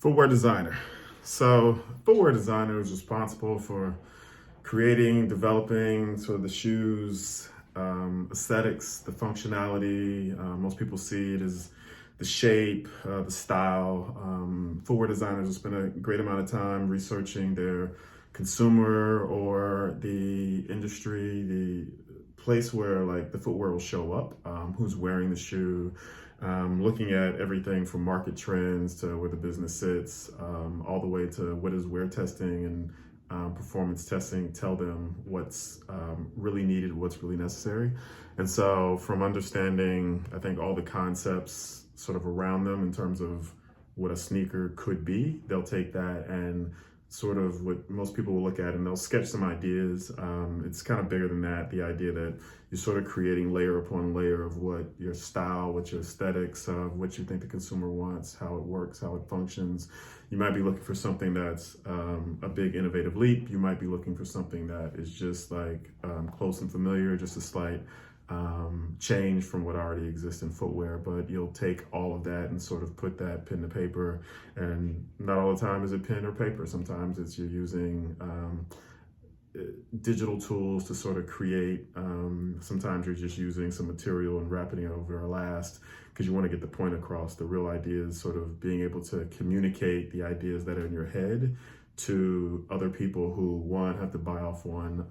Footwear Designer. So, Footwear Designer is responsible for creating, developing sort of the shoes, aesthetics, the functionality. Most people see it as the shape, the style. Footwear designers have spent a great amount of time researching their consumer or the industry, the place where like the footwear will show up, who's wearing the shoe, looking at everything from market trends to where the business sits, all the way to what is wear testing and performance testing tell them what's really needed, what's really necessary. And so from understanding, I think, all the concepts sort of around them in terms of what a sneaker could be, they'll take that and sort of what most people will look at and they'll sketch some ideas. It's kind of bigger than that. The idea that you're sort of creating layer upon layer of what your style, what your aesthetics, what you think the consumer wants, how it works, how it functions. You might be looking for something that's a big innovative leap. You might be looking for something that is just like close and familiar, just a slight change from what already exists in footwear. But you'll take all of that and sort of put that pen to paper. And not all the time is it pen or paper. Sometimes it's you're using digital tools to sort of create. Sometimes you're just using some material and wrapping it over a last because you want to get the point across. The real idea is sort of being able to communicate the ideas that are in your head to other people who, one, have to buy off one,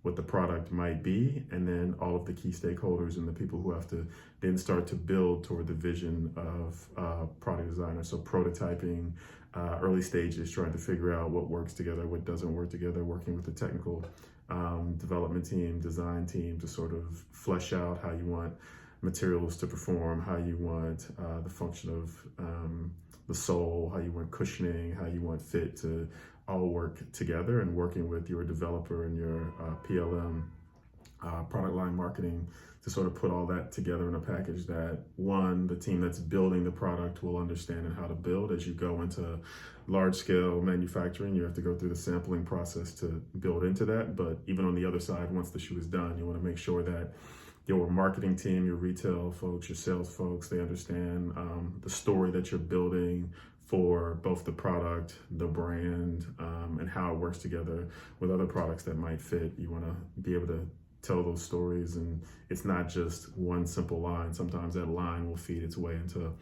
what the product might be, and then all of the key stakeholders and the people who have to then start to build toward the vision of product designer. So prototyping, early stages, trying to figure out what works together, what doesn't work together, working with the technical development team, design team to sort of flesh out how you want materials to perform, how you want the function of the sole, how you want cushioning, how you want fit to all work together, and working with your developer and your PLM, product line marketing, to sort of put all that together in a package that, one, the team that's building the product will understand and how to build. As you go into large scale manufacturing, you have to go through the sampling process to build into that. But even on the other side, once the shoe is done, you want to make sure that your marketing team, your retail folks, your sales folks, they understand the story that you're building for both the product, the brand, and how it works together with other products that might fit. You want to be able to tell those stories, and it's not just one simple line. Sometimes that line will feed its way into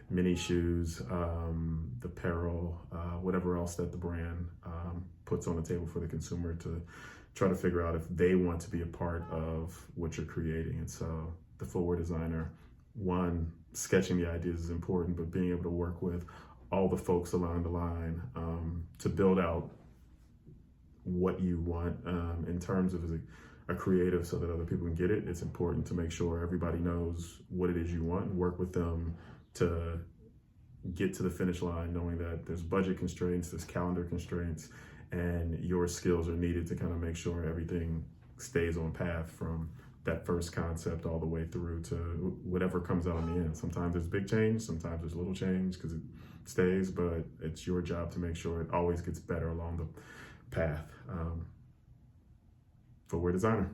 mini shoes, the apparel, whatever else that the brand puts on the table for the consumer to try to figure out if they want to be a part of what you're creating. And so the footwear designer, one, sketching the ideas is important, but being able to work with all the folks along the line to build out what you want in terms of a creative so that other people can get it. It's important to make sure everybody knows what it is you want and work with them to get to the finish line, knowing that there's budget constraints, there's calendar constraints, and your skills are needed to kind of make sure everything stays on path from that first concept all the way through to whatever comes out in the end. Sometimes there's big change, sometimes there's little change because it stays, but it's your job to make sure it always gets better along the path. Footwear designer.